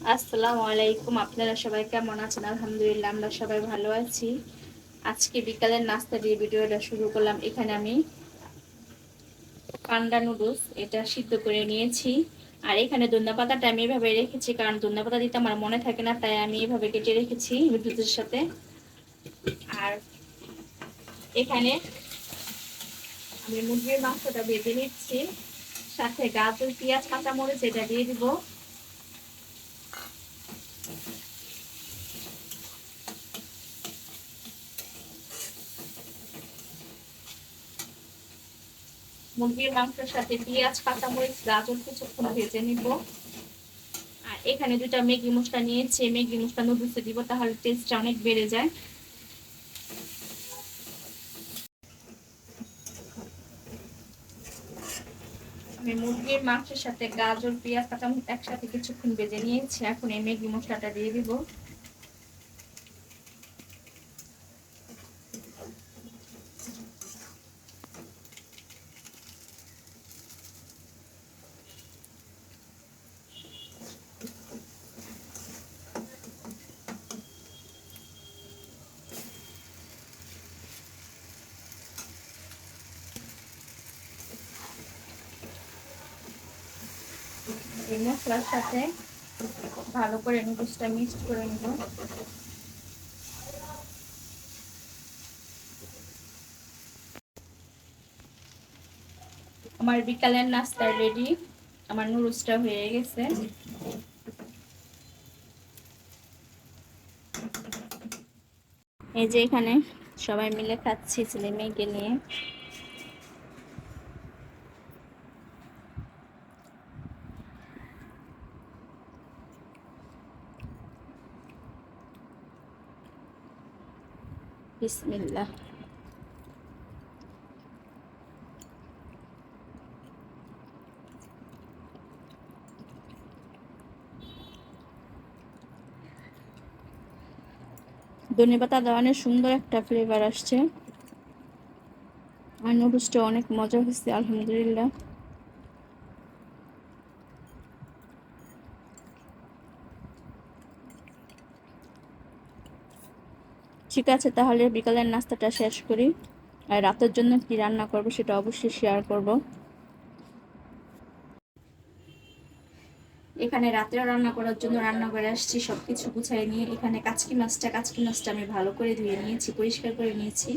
আসসালামু আলাইকুম। আপনারা সবাই কেমন আছেন? আলহামদুলিল্লাহ আমরা সবাই ভালো আছি। আজকে বিকালের নাস্তা দিয়ে ভিডিওটা শুরু করলাম। এখানে আমি পান্ডা নুডলস এটা সিদ্ধ করে নিয়েছি। আর এখানে ধনিয়া পাতাটা আমি এভাবে রেখেছি, কারণ ধনিয়া পাতা দিতে আমার মনে থাকে না, তাই আমি এভাবে কেটে রেখেছি নুডলসের সাথে। আর এখানে আমি মুরগির মাংসটা ভেজে নিচ্ছি, সাথে গাজর, পেঁয়াজ, কাঁচামরিচ এটা দিয়ে দিব। মুরগির মাংসের সাথে পেঁয়াজ, কাঁচামরিচ, গাজর কিছুক্ষণ ভেজে নিব। আর এখানে দুটা ম্যাগি মশলা নিয়েছি, ম্যাগি মশলা নুডলসে দিব, তাহলে টেস্টটা অনেক বেড়ে যায়। আমি মুরগির মাংসের সাথে গাজর, পেঁয়াজ, কাঁচামরিচ একসাথে কিছুক্ষণ ভেজে নিয়েছি। এখন এই ম্যাগি মশলাটা দিয়ে দিব। এই মশলার সাথে ভালো করে নুডলসটা মিক্সড করে নিব। আমার বিকালের নাস্তা রেডি, আমার নুডলসটা হয়ে গেছে। এই যে এখানে সবাই মিলে খাচ্ছি ছেলে মেয়েকে নিয়ে। বিসমিল্লাহ। ধনেপাতা দেওয়ানের সুন্দর একটা ফ্লেভার আসছে, আর নুডলসটা অনেক মজা হয়েছে আলহামদুলিল্লাহ। ঠিক আছে, তাহলে বিকালের নাস্তাটা শেষ করি। আর রাতের জন্য কি রান্না করব সেটা অবশ্যই শেয়ার করব। এখানে রাতেও রান্না করার জন্য রান্না করে আসছি, সবকিছু গুছিয়ে নিয়ে। এখানে কাচকি মাছটা আমি ভালো করে ধুয়ে নিয়েছি, পরিষ্কার করে নিয়েছি।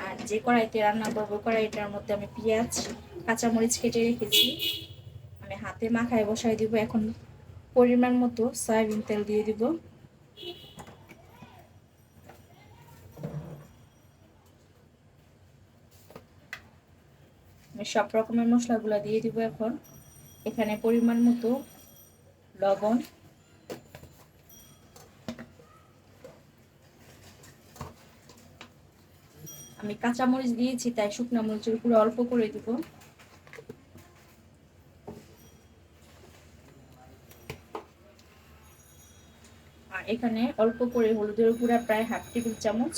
আর যে কড়াইতে রান্না করবো, কড়াইটার মধ্যে আমি পেঁয়াজ, কাঁচামরিচ কেটে রেখেছি, আমি হাতে মাখায় বসাই দিব। এখন পরিমাণ মতো সয়াবিন তেল দিয়ে দিব। আমি সব রকমের মশলাগুলো দিয়ে দিব এখন। এখানে পরিমাণ মতো লবণ, আমি কাঁচামরিচ দিয়েছি তাই শুকনো মরিচের গুঁড়ো অল্প করে দিব। আর এখানে অল্প করে হলুদের গুঁড়া, প্রায় হাফ টেবিল চামচ।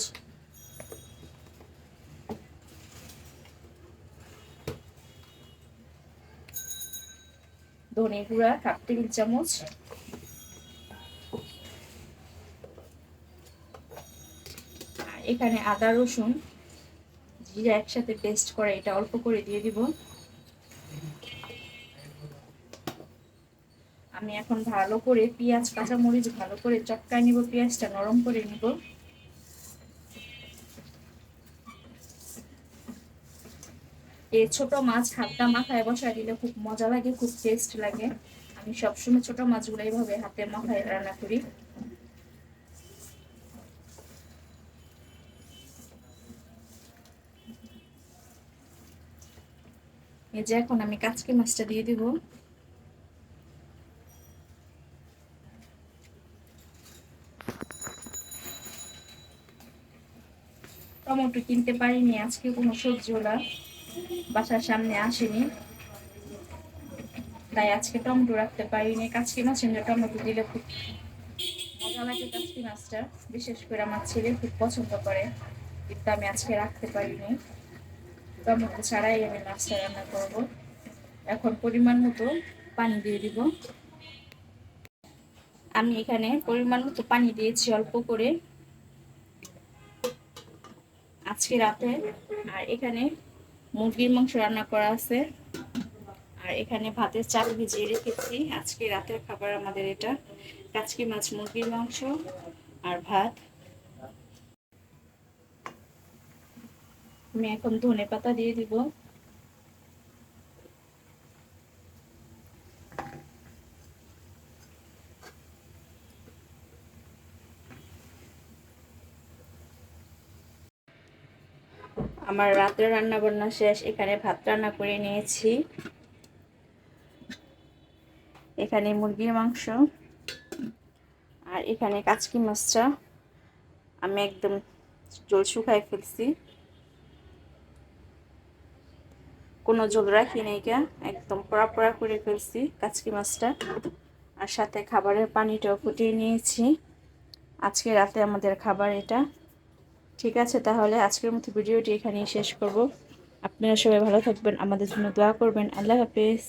ধনে গুঁড়া হাফ টেবিল চামচ। আর এখানে আদা, রসুন, জিরা একসাথে পেস্ট করে এটা অল্প করে দিয়ে দিব। আমি এখন ভালো করে পেঁয়াজ, কাঁচামরিচ ভালো করে চটকায় নিব, পেঁয়াজটা নরম করে নিব। এই ছোট মাছ হাতটা মাথায় বসায় দিলে খুব মজা লাগে, খুব টেস্ট লাগে। আমি সবসময় ছোট মাছগুলো এইভাবে হাতে মাথায় রান্না করি। এই যে এখন আমি কাচকি মাছটা দিয়ে দিব। টমেটো কিনতে পারিনি আজকে, কোনো সবজিওয়ালা বাসার সামনে আসেনি, তাই আজকে টমেটো রাখতে পারিনি। কাচকি মাছের মধ্যে টমেটো দিলে খুব মজা লাগে। কাচকি মাছটা বিশেষ করে আমার ছেলে খুব পছন্দ করে, কিন্তু আমি আজকে রাখতে পারিনি। টমেটো ছাড়াই আমি মাছটা রান্না করব। এখন পরিমাণ মতো পানি দিয়ে দিব। আমি এখানে পরিমাণ মতো পানি দিয়েছি অল্প করে আজকে রাতে। আর এখানে মুরগির মাংস রান্না করা আছে, আর এখানে ভাতের চাল ভিজিয়ে রেখেছি। আজকে রাতের খাবার আমাদের এটা কাচকি মাছ, মুরগির মাংস আর ভাত। আমি এখন ধনেপাতা দিয়ে দিব। আমার রাতের রান্না বান্না শেষ। এখানে ভাত রান্না করে নিয়েছি, এখানে মুরগির মাংস আর এখানে কাচকি মাছটা আমি একদম জল শুকাই ফেলছি, কোনো জল রাখি নাই, একদম পোড়া পোড়া করে ফেলছি কাচকি মাছটা। আর সাথে খাবারের পানিটাও ফুটিয়ে নিয়েছি। আজকে রাতে আমাদের খাবার এটা। ঠিক আছে, তাহলে আজকের মতো ভিডিওটি এখানেই শেষ করব। আপনারা সবাই ভালো থাকবেন, আমাদের জন্য দোয়া করবেন। আল্লাহ হাফেজ।